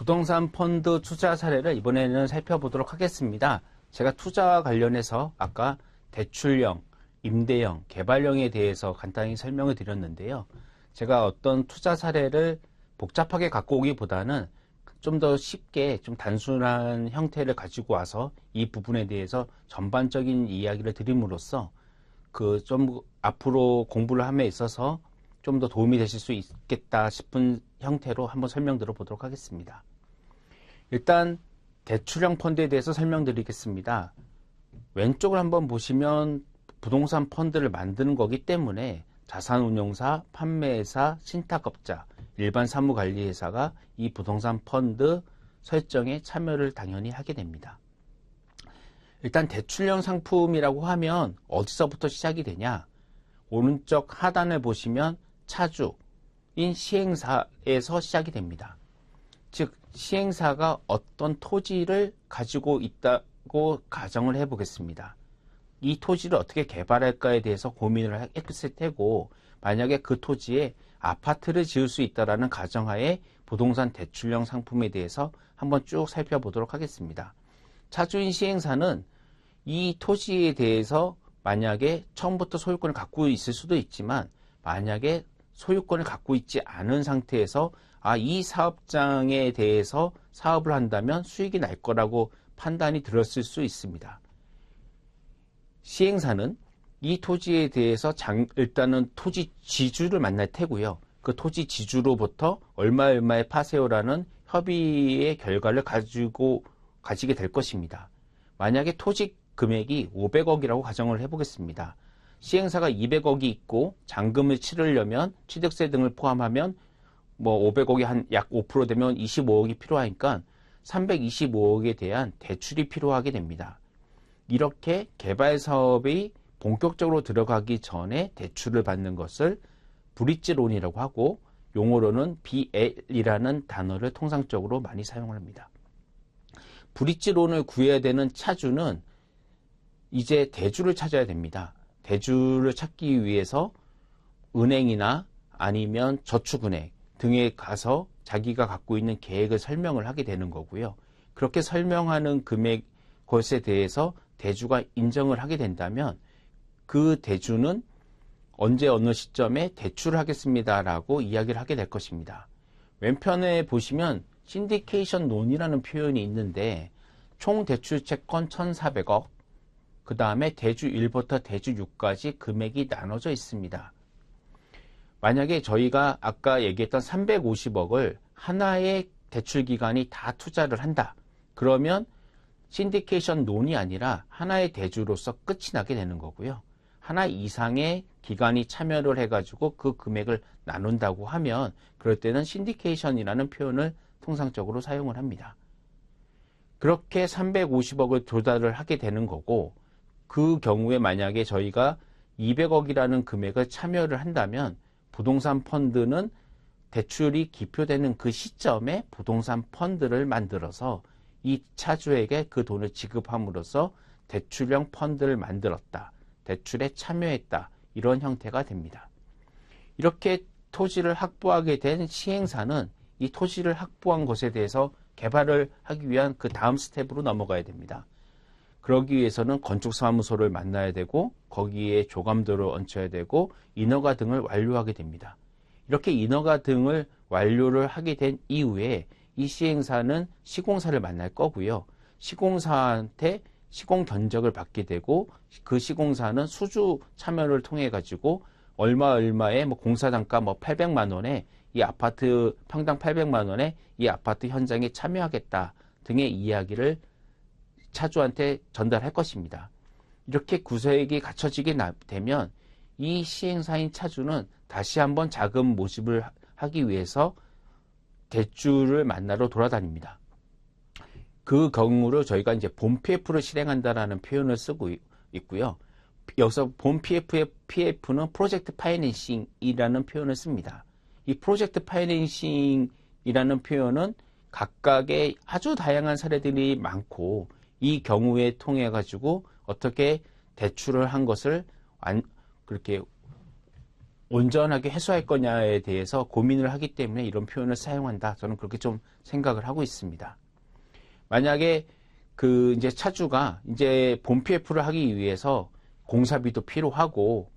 부동산 펀드 투자 사례를 이번에는 살펴보도록 하겠습니다. 제가 투자와 관련해서 아까 대출형, 임대형, 개발형에 대해서 간단히 설명을 드렸는데요. 제가 어떤 투자 사례를 복잡하게 갖고 오기보다는 좀 더 쉽게 좀 단순한 형태를 가지고 와서 이 부분에 대해서 전반적인 이야기를 드림으로써 좀 앞으로 공부를 함에 있어서 좀 더 도움이 되실 수 있겠다 싶은 형태로 한번 설명드려 보도록 하겠습니다. 일단 대출형 펀드에 대해서 설명드리겠습니다. 왼쪽을 한번 보시면 부동산 펀드를 만드는 거기 때문에 자산운용사, 판매회사, 신탁업자, 일반 사무관리회사가 이 부동산 펀드 설정에 참여를 당연히 하게 됩니다. 일단 대출형 상품이라고 하면 어디서부터 시작이 되냐? 오른쪽 하단을 보시면 차주인 시행사에서 시작이 됩니다. 즉 시행사가 어떤 토지를 가지고 있다고 가정을 해보겠습니다. 이 토지를 어떻게 개발할까에 대해서 고민을 했을 테고, 만약에 그 토지에 아파트를 지을 수 있다는 가정하에 부동산 대출형 상품에 대해서 한번 쭉 살펴보도록 하겠습니다. 차주인 시행사는 이 토지에 대해서 만약에 처음부터 소유권을 갖고 있을 수도 있지만, 만약에 소유권을 갖고 있지 않은 상태에서 이 사업장에 대해서 사업을 한다면 수익이 날 거라고 판단이 들었을 수 있습니다. 시행사는 이 토지에 대해서 일단은 토지 지주를 만날 테고요. 그 토지 지주로부터 얼마에 파세요라는 협의의 결과를 가지게 될 것입니다. 만약에 토지 금액이 500억이라고 가정을 해보겠습니다. 시행사가 200억이 있고 잔금을 치르려면 취득세 등을 포함하면 500억이 한 약 5% 되면 25억이 필요하니까 325억에 대한 대출이 필요하게 됩니다. 이렇게 개발 사업이 본격적으로 들어가기 전에 대출을 받는 것을 브릿지론이라고 하고, 용어로는 BL이라는 단어를 통상적으로 많이 사용을 합니다. 브릿지론을 구해야 되는 차주는 이제 대주를 찾아야 됩니다. 대주를 찾기 위해서 은행이나 아니면 저축은행 등에 가서 자기가 갖고 있는 계획을 설명을 하게 되는 거고요. 그렇게 설명하는 금액 것에 대해서 대주가 인정을 하게 된다면 그 대주는 언제 어느 시점에 대출을 하겠습니다라고 이야기를 하게 될 것입니다. 왼편에 보시면 신디케이션 론이라는 표현이 있는데 총 대출 채권 1,400억, 그 다음에 대주 1부터 대주 6까지 금액이 나눠져 있습니다. 만약에 저희가 아까 얘기했던 350억을 하나의 대출 기관이 다 투자를 한다. 그러면 신디케이션 론이 아니라 하나의 대주로서 끝이 나게 되는 거고요. 하나 이상의 기관이 참여를 해가지고 그 금액을 나눈다고 하면 그럴 때는 신디케이션이라는 표현을 통상적으로 사용을 합니다. 그렇게 350억을 조달을 하게 되는 거고, 그 경우에 만약에 저희가 200억이라는 금액을 참여를 한다면 부동산 펀드는 대출이 기표되는 그 시점에 부동산 펀드를 만들어서 이 차주에게 그 돈을 지급함으로써 대출형 펀드를 만들었다, 대출에 참여했다, 이런 형태가 됩니다. 이렇게 토지를 확보하게 된 시행사는 이 토지를 확보한 것에 대해서 개발을 하기 위한 그 다음 스텝으로 넘어가야 됩니다. 그러기 위해서는 건축사무소를 만나야 되고 거기에 조감도를 얹혀야 되고 인허가 등을 완료하게 됩니다. 이렇게 인허가 등을 완료를 하게 된 이후에 이 시행사는 시공사를 만날 거고요. 시공사한테 시공 견적을 받게 되고 그 시공사는 수주 참여를 통해 가지고 얼마의 공사단가 800만 원에 이 아파트 평당 800만 원에 이 아파트 현장에 참여하겠다 등의 이야기를 차주한테 전달할 것입니다. 이렇게 구획이 갖춰지게 되면 이 시행사인 차주는 다시 한번 자금 모집을 하기 위해서 대주를 만나러 돌아다닙니다. 그 경우로 저희가 이제 본 PF를 실행한다라는 표현을 쓰고 있고요. 여기서 본 PF는 프로젝트 파이낸싱이라는 표현을 씁니다. 이 프로젝트 파이낸싱이라는 표현은 각각의 아주 다양한 사례들이 많고, 이 경우에 통해 가지고 어떻게 대출을 한 것을 그렇게 온전하게 회수할 거냐에 대해서 고민을 하기 때문에 이런 표현을 사용한다. 저는 그렇게 좀 생각을 하고 있습니다. 만약에 이제 차주가 이제 본 PF를 하기 위해서 공사비도 필요하고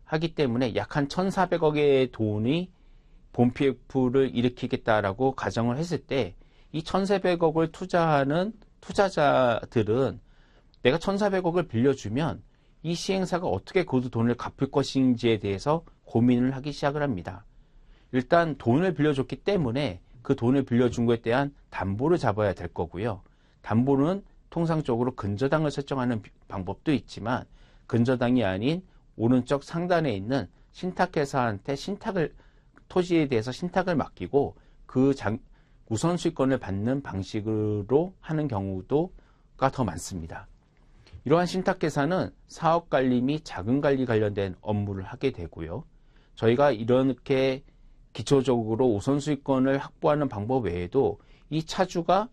하기 때문에 약 한 1,400억의 돈이 본 PF를 일으키겠다라고 가정을 했을 때 이 1,400억을 투자하는 투자자들은 내가 1,400억을 빌려주면 이 시행사가 어떻게 그 돈을 갚을 것인지에 대해서 고민을 하기 시작을 합니다. 일단 돈을 빌려줬기 때문에 그 돈을 빌려준 것에 대한 담보를 잡아야 될 거고요. 담보는 통상적으로 근저당을 설정하는 방법도 있지만 근저당이 아닌 오른쪽 상단에 있는 신탁회사한테 토지에 대해서 신탁을 맡기고 우선수익권을 받는 방식으로 하는 경우가 더 많습니다. 이러한 신탁회사는 사업관리 및 자금관리 관련된 업무를 하게 되고요. 저희가 이렇게 기초적으로 우선수익권을 확보하는 방법 외에도 이 차주가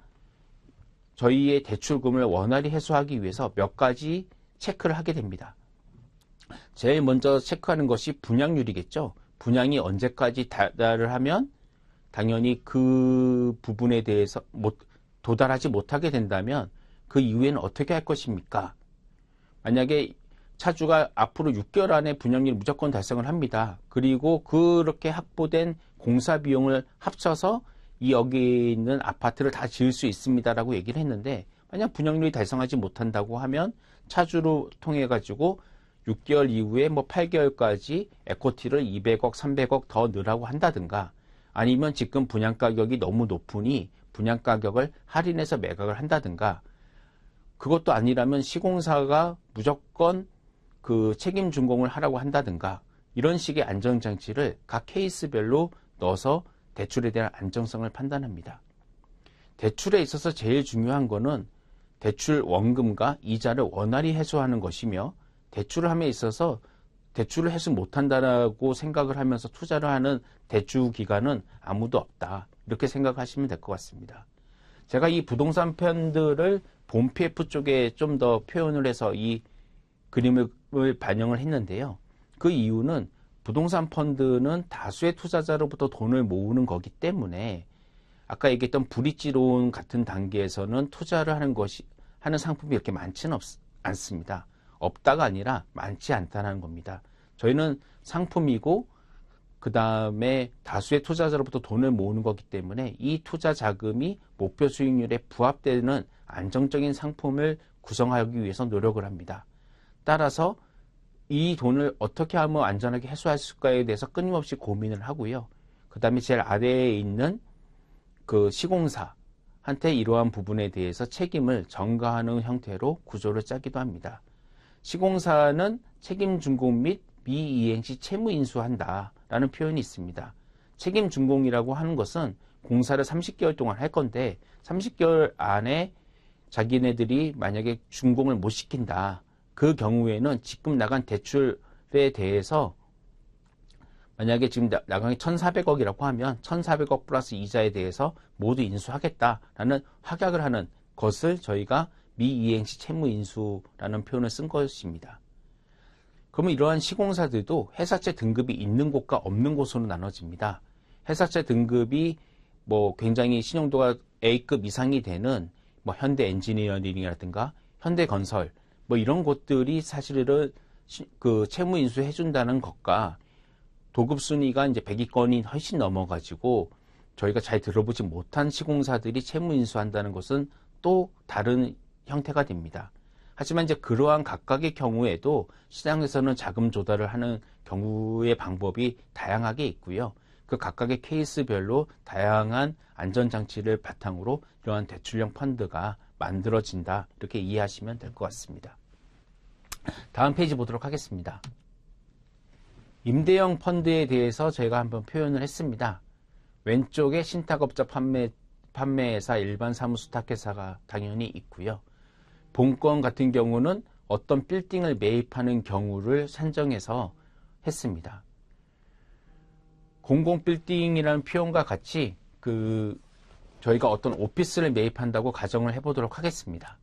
저희의 대출금을 원활히 회수하기 위해서 몇 가지 체크를 하게 됩니다. 제일 먼저 체크하는 것이 분양률이겠죠. 분양이 언제까지 달달을 하면 당연히 그 부분에 대해서 도달하지 못하게 된다면 그 이후에는 어떻게 할 것입니까? 만약에 차주가 앞으로 6개월 안에 분양률 무조건 달성을 합니다. 그리고 그렇게 확보된 공사 비용을 합쳐서 여기 있는 아파트를 다 지을 수 있습니다라고 얘기를 했는데 만약 분양률이 달성하지 못한다고 하면 차주로 통해 가지고 6개월 이후에 8개월까지 에코티를 200억, 300억 더 넣으라고 한다든가 아니면 지금 분양가격이 너무 높으니 분양가격을 할인해서 매각을 한다든가 그것도 아니라면 시공사가 무조건 책임 준공을 하라고 한다든가 이런 식의 안전장치를 각 케이스별로 넣어서 대출에 대한 안정성을 판단합니다. 대출에 있어서 제일 중요한 거는 대출 원금과 이자를 원활히 회수하는 것이며 대출을 함에 있어서 대출을 회수 못한다라고 생각을 하면서 투자를 하는 대출 기관은 아무도 없다. 이렇게 생각하시면 될 것 같습니다. 제가 이 부동산 펀드를 본 PF 쪽에 좀 더 표현을 해서 이 그림을 반영을 했는데요. 그 이유는 부동산 펀드는 다수의 투자자로부터 돈을 모으는 거기 때문에 아까 얘기했던 브릿지론 같은 단계에서는 투자를 하는 상품이 이렇게 많지는 않습니다. 없다가 아니라 많지 않다는 겁니다. 저희는 상품이고 그 다음에 다수의 투자자로부터 돈을 모으는 거기 때문에 이 투자 자금이 목표 수익률에 부합되는 안정적인 상품을 구성하기 위해서 노력을 합니다. 따라서 이 돈을 어떻게 하면 안전하게 회수할 수 있을까에 대해서 끊임없이 고민을 하고요. 그 다음에 제일 아래에 있는 시공사한테 이러한 부분에 대해서 책임을 전가하는 형태로 구조를 짜기도 합니다. 시공사는 책임 준공 및 미이행시 채무 인수한다 라는 표현이 있습니다. 책임 준공이라고 하는 것은 공사를 30개월 동안 할 건데 30개월 안에 자기네들이 만약에 준공을 못 시킨다. 그 경우에는 지금 나간 대출에 대해서 만약에 지금 나간 게 1,400억이라고 하면 1,400억 플러스 이자에 대해서 모두 인수하겠다라는 확약을 하는 것을 저희가 미이행시 채무인수라는 표현을 쓴 것입니다. 그러면 이러한 시공사들도 회사채 등급이 있는 곳과 없는 곳으로 나눠집니다. 회사채 등급이 굉장히 신용도가 A급 이상이 되는 현대 엔지니어링이라든가 현대건설 이런 곳들이 사실은 채무 인수 해준다는 것과 도급 순위가 이제 100위권이 훨씬 넘어가지고 저희가 잘 들어보지 못한 시공사들이 채무 인수한다는 것은 또 다른 형태가 됩니다. 하지만 이제 그러한 각각의 경우에도 시장에서는 자금 조달을 하는 경우의 방법이 다양하게 있고요. 그 각각의 케이스별로 다양한 안전장치를 바탕으로 이러한 대출형 펀드가 만들어진다. 이렇게 이해하시면 될 것 같습니다. 다음 페이지 보도록 하겠습니다. 임대형 펀드에 대해서 제가 한번 표현을 했습니다. 왼쪽에 신탁업자 판매회사, 일반 사무소 탁회사가 당연히 있고요. 본건 같은 경우는 어떤 빌딩을 매입하는 경우를 산정해서 했습니다. 공공빌딩이라는 표현과 같이 저희가 어떤 오피스를 매입한다고 가정을 해보도록 하겠습니다.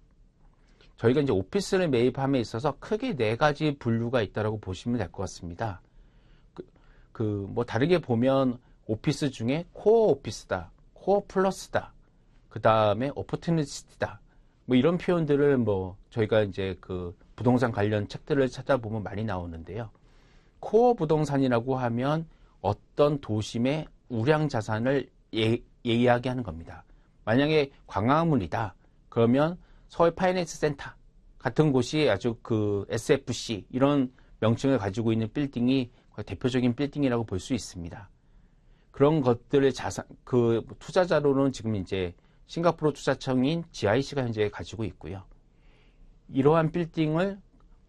저희가 이제 오피스를 매입함에 있어서 크게 4가지 분류가 있다고 보시면 될 것 같습니다. 뭐 다르게 보면 오피스 중에 코어 오피스다, 코어 플러스다, 그 다음에 오퍼튜니티다, 뭐 이런 표현들을 뭐 저희가 이제 그 부동산 관련 책들을 찾아보면 많이 나오는데요. 코어 부동산이라고 하면 어떤 도심의 우량 자산을 이야기하는 겁니다. 만약에 광화문이다, 그러면 서울 파이낸스 센터 같은 곳이 아주 그 SFC 이런 명칭을 가지고 있는 빌딩이 대표적인 빌딩이라고 볼 수 있습니다. 그런 것들의 자산, 그 투자자로는 지금 이제 싱가포르 투자청인 GIC가 현재 가지고 있고요. 이러한 빌딩을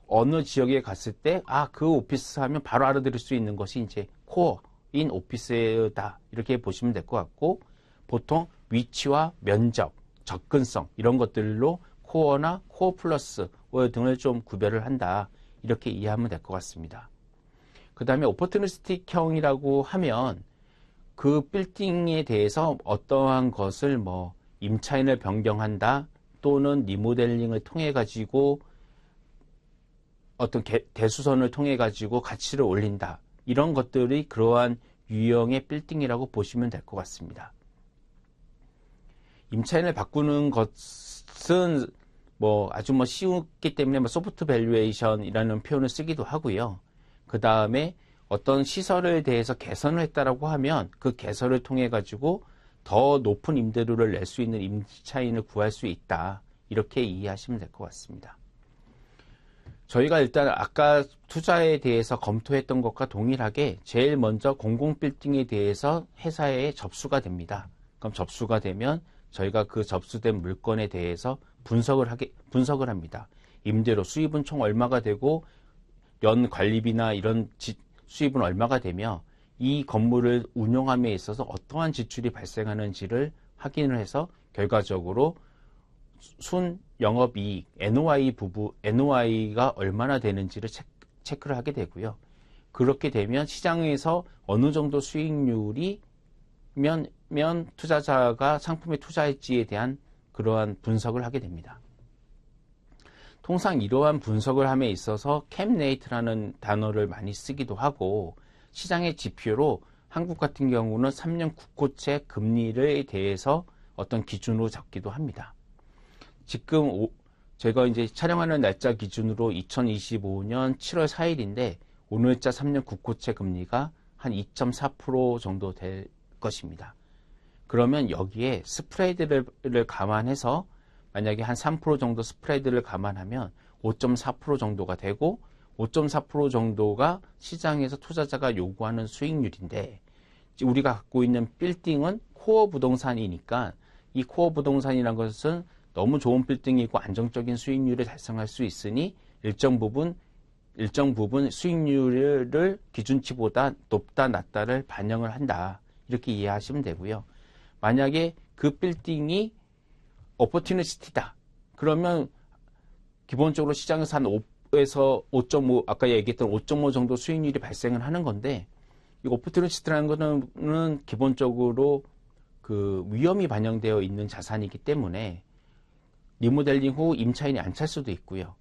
어느 지역에 갔을 때, 그 오피스 하면 바로 알아들을 수 있는 것이 이제 코어인 오피스다. 이렇게 보시면 될 것 같고, 보통 위치와 면적, 접근성, 이런 것들로 코어나 코어 플러스 등을 좀 구별을 한다. 이렇게 이해하면 될 것 같습니다. 그 다음에 오퍼튜니스틱형이라고 하면 그 빌딩에 대해서 어떠한 것을 뭐 임차인을 변경한다 또는 리모델링을 통해 가지고 어떤 대수선을 통해 가지고 가치를 올린다, 이런 것들이 그러한 유형의 빌딩이라고 보시면 될 것 같습니다. 임차인을 바꾸는 것은 뭐 아주 뭐 쉬웠기 때문에 뭐 소프트 밸류에이션이라는 표현을 쓰기도 하고요. 그 다음에 어떤 시설에 대해서 개선을 했다라고 하면 그 개선을 통해 가지고 더 높은 임대료를 낼 수 있는 임차인을 구할 수 있다, 이렇게 이해하시면 될 것 같습니다. 저희가 일단 아까 투자에 대해서 검토했던 것과 동일하게 제일 먼저 공공빌딩에 대해서 회사에 접수가 됩니다. 그럼 접수가 되면 저희가 그 접수된 물건에 대해서 분석을 합니다. 임대료 수입은 총 얼마가 되고 연 관리비나 이런 수입은 얼마가 되며 이 건물을 운영함에 있어서 어떠한 지출이 발생하는지를 확인을 해서 결과적으로 순 영업이익, NOI가 얼마나 되는지를 체크를 하게 되고요. 그렇게 되면 시장에서 어느 정도 수익률이 면 투자자가 상품에 투자할지에 대한 그러한 분석을 하게 됩니다. 통상 이러한 분석을 함에 있어서 캡레이트라는 단어를 많이 쓰기도 하고, 시장의 지표로 한국 같은 경우는 3년 국고채 금리에 대해서 어떤 기준으로 잡기도 합니다. 지금 제가 이제 촬영하는 날짜 기준으로 2025년 7월 4일인데 오늘자 3년 국고채 금리가 한 2.4% 정도 될 것입니다. 그러면 여기에 스프레드를 감안해서 만약에 한 3% 정도 스프레드를 감안하면 5.4% 정도가 되고, 5.4% 정도가 시장에서 투자자가 요구하는 수익률인데, 우리가 갖고 있는 빌딩은 코어 부동산이니까 이 코어 부동산이라는 것은 너무 좋은 빌딩이고 안정적인 수익률을 달성할 수 있으니 일정 부분 수익률을 기준치보다 높다 낮다를 반영을 한다, 이렇게 이해하시면 되고요. 만약에 그 빌딩이 오퍼튜니티다, 그러면 기본적으로 시장에서 한 5에서 5.5, 아까 얘기했던 5.5 정도 수익률이 발생을 하는 건데, 이 오퍼튜니티라는 거는 기본적으로 그 위험이 반영되어 있는 자산이기 때문에 리모델링 후 임차인이 안 찰 수도 있고요.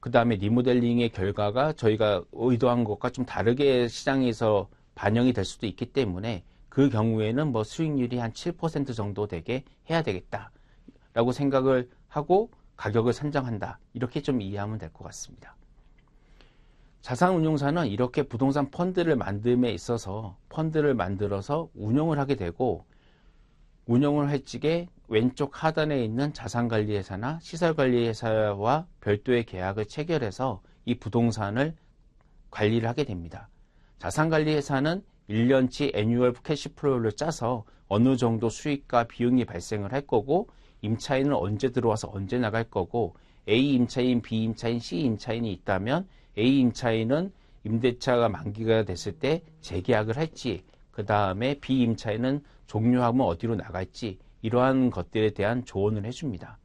그 다음에 리모델링의 결과가 저희가 의도한 것과 좀 다르게 시장에서 반영이 될 수도 있기 때문에 그 경우에는 뭐 수익률이 한 7% 정도 되게 해야 되겠다 라고 생각을 하고 가격을 산정한다, 이렇게 좀 이해하면 될 것 같습니다. 자산운용사는 이렇게 부동산 펀드를 만듦에 있어서 펀드를 만들어서 운용을 하게 되고, 운용을 할 적에 왼쪽 하단에 있는 자산관리회사나 시설관리회사와 별도의 계약을 체결해서 이 부동산을 관리를 하게 됩니다. 자산관리회사는 1년치 애뉴얼 캐시플로우를 짜서 어느 정도 수익과 비용이 발생을 할 거고, 임차인은 언제 들어와서 언제 나갈 거고, A 임차인, B 임차인, C 임차인이 있다면 A 임차인은 임대차가 만기가 됐을 때 재계약을 할지, 그 다음에 B 임차인은 종료하면 어디로 나갈지, 이러한 것들에 대한 조언을 해줍니다.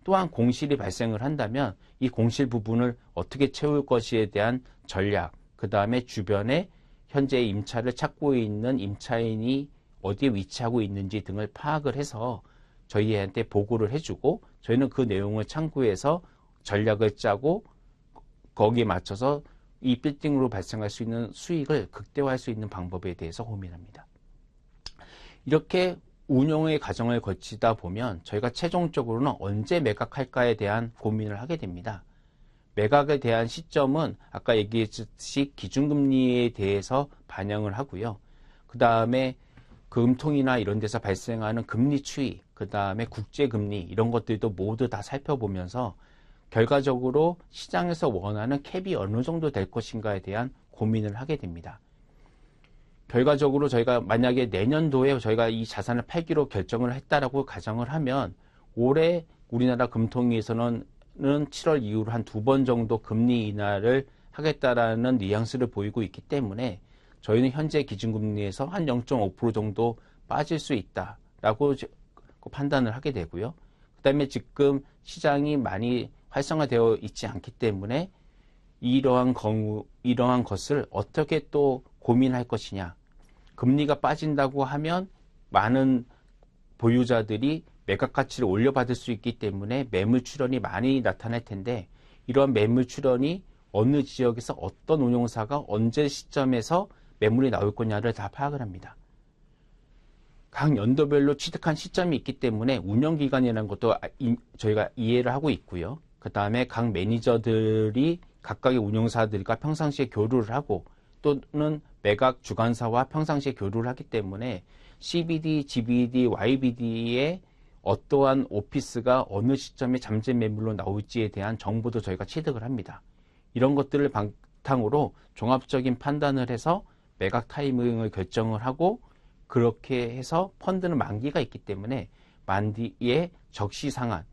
또한 공실이 발생을 한다면 이 공실 부분을 어떻게 채울 것에 대한 전략, 그 다음에 주변에 현재 임차를 찾고 있는 임차인이 어디에 위치하고 있는지 등을 파악을 해서 저희한테 보고를 해주고, 저희는 그 내용을 참고해서 전략을 짜고 거기에 맞춰서 이 빌딩으로 발생할 수 있는 수익을 극대화할 수 있는 방법에 대해서 고민합니다. 이렇게 운용의 과정을 거치다 보면 저희가 최종적으로는 언제 매각할까에 대한 고민을 하게 됩니다. 매각에 대한 시점은 아까 얘기했듯이 기준금리에 대해서 반영을 하고요. 그 다음에 금통이나 이런 데서 발생하는 금리 추이, 그 다음에 국제금리 이런 것들도 모두 다 살펴보면서 결과적으로 시장에서 원하는 캡이 어느 정도 될 것인가에 대한 고민을 하게 됩니다. 결과적으로 저희가 만약에 내년도에 저희가 이 자산을 팔기로 결정을 했다라고 가정을 하면 올해 우리나라 금통위에서는 7월 이후로 한 2번 정도 금리 인하를 하겠다라는 뉘앙스를 보이고 있기 때문에 저희는 현재 기준금리에서 한 0.5% 정도 빠질 수 있다라고 판단을 하게 되고요. 그 다음에 지금 시장이 많이 활성화되어 있지 않기 때문에 이러한 것을 어떻게 또 고민할 것이냐. 금리가 빠진다고 하면 많은 보유자들이 매각 가치를 올려받을 수 있기 때문에 매물 출현이 많이 나타날 텐데 이러한 매물 출현이 어느 지역에서 어떤 운용사가 언제 시점에서 매물이 나올 거냐를 다 파악을 합니다. 각 연도별로 취득한 시점이 있기 때문에 운영기간이라는 것도 저희가 이해를 하고 있고요. 그 다음에 각 매니저들이 각각의 운용사들과 평상시에 교류를 하고 또는 매각 주관사와 평상시에 교류를 하기 때문에 CBD, GBD, YBD의 어떠한 오피스가 어느 시점에 잠재 매물로 나올지에 대한 정보도 저희가 취득을 합니다. 이런 것들을 바탕으로 종합적인 판단을 해서 매각 타이밍을 결정을 하고 그렇게 해서 펀드는 만기가 있기 때문에 만기에 적시상한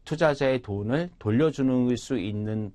투자자의 돈을 돌려주는 수 있는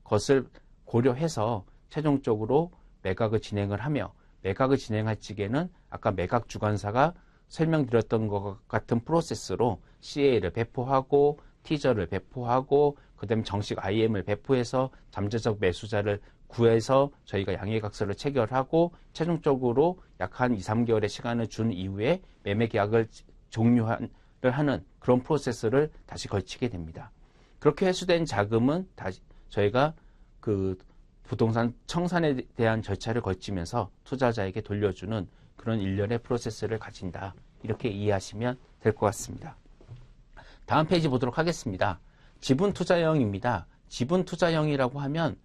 것을 고려해서 최종적으로 매각을 진행을 하며 매각을 진행할 적에는 아까 매각 주관사가 설명드렸던 것 같은 프로세스로 CA를 배포하고 티저를 배포하고 그 다음에 정식 IM을 배포해서 잠재적 매수자를 구해서 저희가 양해각서를 체결하고 최종적으로 약 한 2, 3개월의 시간을 준 이후에 매매 계약을 종료를 하는 그런 프로세스를 다시 걸치게 됩니다. 그렇게 회수된 자금은 다시 저희가 그 부동산 청산에 대한 절차를 거치면서 투자자에게 돌려주는 그런 일련의 프로세스를 가진다. 이렇게 이해하시면 될 것 같습니다. 다음 페이지 보도록 하겠습니다. 지분투자형입니다. 지분투자형이라고 하면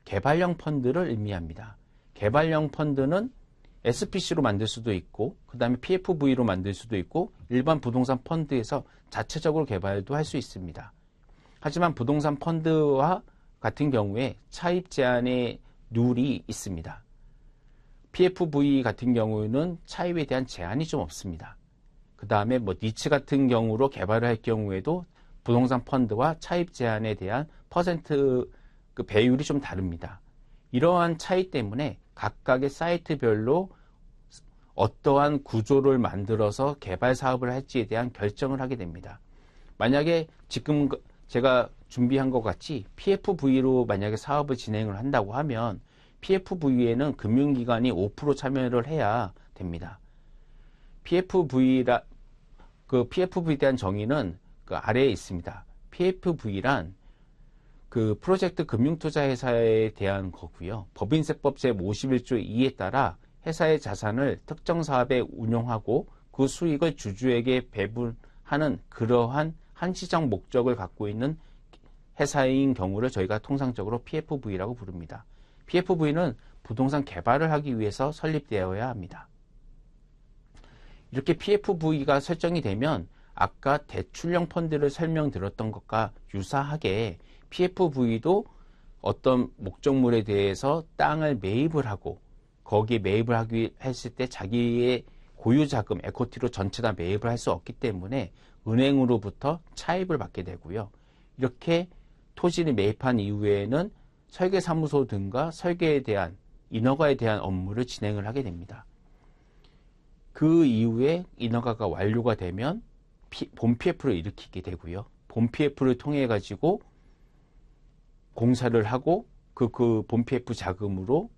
개발형 펀드를 의미합니다. 개발형 펀드는 SPC로 만들 수도 있고 그 다음에 PFV로 만들 수도 있고 일반 부동산 펀드에서 자체적으로 개발도 할 수 있습니다. 하지만 부동산 펀드와 같은 경우에 차입 제한의 룰이 있습니다. PFV 같은 경우에는 차입에 대한 제한이 좀 없습니다. 그 다음에 니츠 같은 경우로 개발을 할 경우에도 부동산 펀드와 차입 제한에 대한 퍼센트 그 배율이 좀 다릅니다. 이러한 차이 때문에 각각의 사이트별로 어떠한 구조를 만들어서 개발 사업을 할지에 대한 결정을 하게 됩니다. 만약에 지금 제가 준비한 것 같이 PFV로 만약에 사업을 진행을 한다고 하면 PFV에는 금융기관이 5% 참여를 해야 됩니다. PFV에 대한 정의는 그 아래에 있습니다. PFV란 그 프로젝트 금융투자회사에 대한 거고요. 법인세법 제51조 2에 따라 회사의 자산을 특정 사업에 운용하고 그 수익을 주주에게 배분하는 그러한 한시적 목적을 갖고 있는 회사인 경우를 저희가 통상적으로 PFV라고 부릅니다. PFV는 부동산 개발을 하기 위해서 설립되어야 합니다. 이렇게 PFV가 설정이 되면 아까 대출형 펀드를 설명드렸던 것과 유사하게 PFV도 어떤 목적물에 대해서 땅을 매입을 하고 거기에 매입을 하기 했을 때 자기의 고유자금, 에코티로 전체 다 매입을 할 수 없기 때문에 은행으로부터 차입을 받게 되고요. 이렇게 토지를 매입한 이후에는 설계사무소 등과 설계에 대한 인허가에 대한 업무를 진행을 하게 됩니다. 그 이후에 인허가가 완료가 되면 본 PF를 일으키게 되고요. 본 PF를 통해 가지고 공사를 하고 그 본 PF 자금으로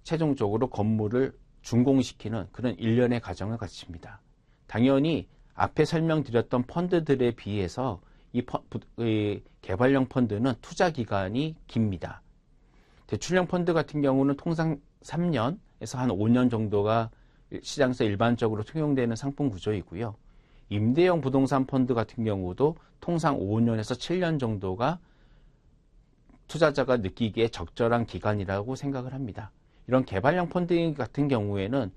최종적으로 건물을 준공시키는 그런 일련의 과정을 거칩니다. 당연히 앞에 설명드렸던 펀드들에 비해서 이 개발형 펀드는 투자 기간이 깁니다. 대출형 펀드 같은 경우는 통상 3년에서 한 5년 정도가 시장에서 일반적으로 통용되는 상품 구조이고요. 임대형 부동산 펀드 같은 경우도 통상 5년에서 7년 정도가 투자자가 느끼기에 적절한 기간이라고 생각을 합니다. 이런 개발형 펀드 같은 경우에는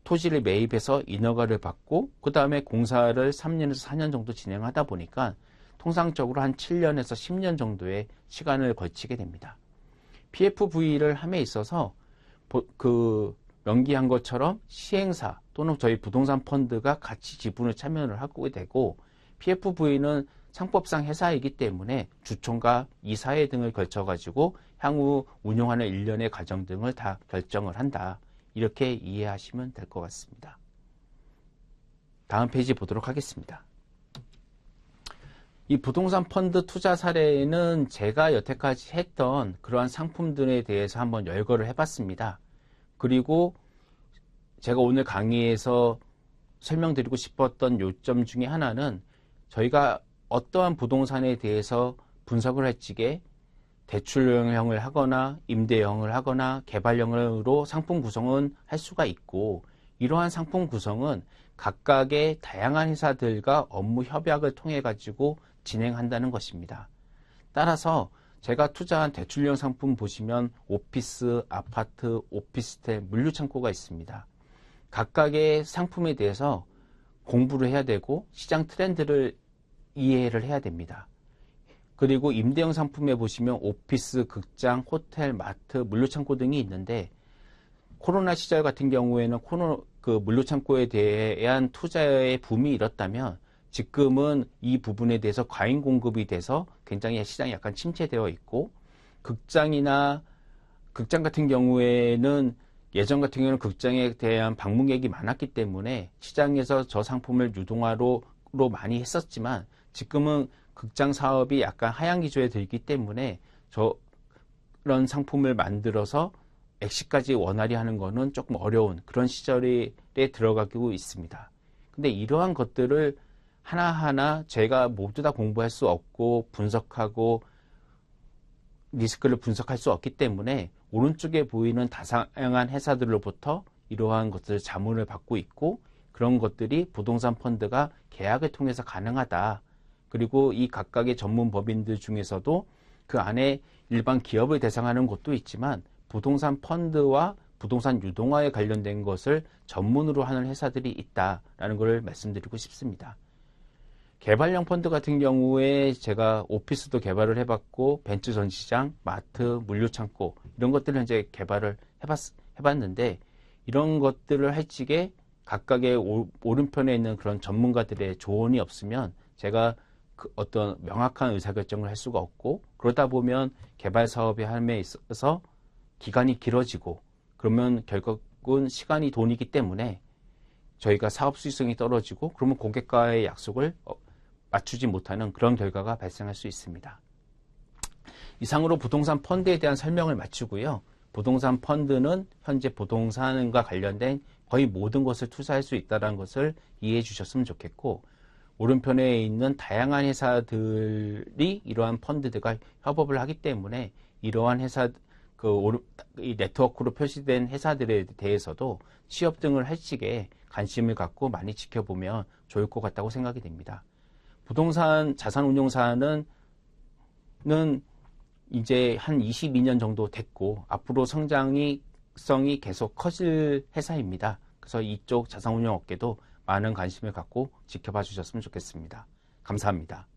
토지를 매입해서 인허가를 받고 그 다음에 공사를 3년에서 4년 정도 진행하다 보니까 통상적으로 한 7년에서 10년 정도의 시간을 걸치게 됩니다. PFV를 함에 있어서 명기한 것처럼 시행사 또는 저희 부동산 펀드가 같이 지분을 참여를 하게 되고, PFV는 상법상 회사이기 때문에 주총과 이사회 등을 걸쳐가지고 향후 운영하는 일련의 과정 등을 다 결정을 한다. 이렇게 이해하시면 될 것 같습니다. 다음 페이지 보도록 하겠습니다. 이 부동산 펀드 투자 사례는 제가 여태까지 했던 그러한 상품들에 대해서 한번 열거를 해봤습니다. 그리고 제가 오늘 강의에서 설명드리고 싶었던 요점 중에 하나는 저희가 어떠한 부동산에 대해서 분석을 할 적에 대출형을 하거나 임대형을 하거나 개발형으로 상품 구성은 할 수가 있고, 이러한 상품 구성은 각각의 다양한 회사들과 업무 협약을 통해 가지고 진행한다는 것입니다. 따라서 제가 투자한 대출형 상품 보시면 오피스, 아파트, 오피스텔, 물류창고가 있습니다. 각각의 상품에 대해서 공부를 해야 되고 시장 트렌드를 이해를 해야 됩니다. 그리고 임대형 상품에 보시면 오피스, 극장, 호텔, 마트, 물류창고 등이 있는데, 코로나 시절 같은 경우에는 물류창고에 대한 투자의 붐이 일었다면 지금은 이 부분에 대해서 과잉 공급이 돼서 굉장히 시장이 약간 침체되어 있고, 극장 같은 경우에는 예전 같은 경우는 극장에 대한 방문객이 많았기 때문에 시장에서 저 상품을 유동화로 많이 했었지만, 지금은 극장 사업이 약간 하향 기조에 들기 때문에 저런 상품을 만들어서 액시까지 원활히 하는 거는 조금 어려운 그런 시절에 들어가고 있습니다. 근데 이러한 것들을 하나하나 제가 모두 다 공부할 수 없고 분석하고 리스크를 분석할 수 없기 때문에 오른쪽에 보이는 다양한 회사들로부터 이러한 것들 자문을 받고 있고, 그런 것들이 부동산 펀드가 계약을 통해서 가능하다. 그리고 이 각각의 전문 법인들 중에서도 그 안에 일반 기업을 대상하는 곳도 있지만 부동산 펀드와 부동산 유동화에 관련된 것을 전문으로 하는 회사들이 있다라는 것을 말씀드리고 싶습니다. 개발형 펀드 같은 경우에 제가 오피스도 개발을 해봤고 벤츠 전시장, 마트, 물류창고 이런 것들을 이제 개발을 해봤는데, 이런 것들을 할 적에 각각의 오른편에 있는 그런 전문가들의 조언이 없으면 제가 어떤 명확한 의사결정을 할 수가 없고, 그러다 보면 개발 사업의 함에 있어서 기간이 길어지고, 그러면 결국은 시간이 돈이기 때문에 저희가 사업 수익성이 떨어지고, 그러면 고객과의 약속을 맞추지 못하는 그런 결과가 발생할 수 있습니다. 이상으로 부동산 펀드에 대한 설명을 마치고요. 부동산 펀드는 현재 부동산과 관련된 거의 모든 것을 투자할 수 있다는 것을 이해해 주셨으면 좋겠고, 오른편에 있는 다양한 회사들이 이러한 펀드들과 협업을 하기 때문에 이러한 회사, 이 네트워크로 표시된 회사들에 대해서도 취업 등을 할 적에 관심을 갖고 많이 지켜보면 좋을 것 같다고 생각이 됩니다. 부동산 자산운용사는 이제 한 22년 정도 됐고 앞으로 성장성이 계속 커질 회사입니다. 그래서 이쪽 자산운용 업계도 많은 관심을 갖고 지켜봐 주셨으면 좋겠습니다. 감사합니다.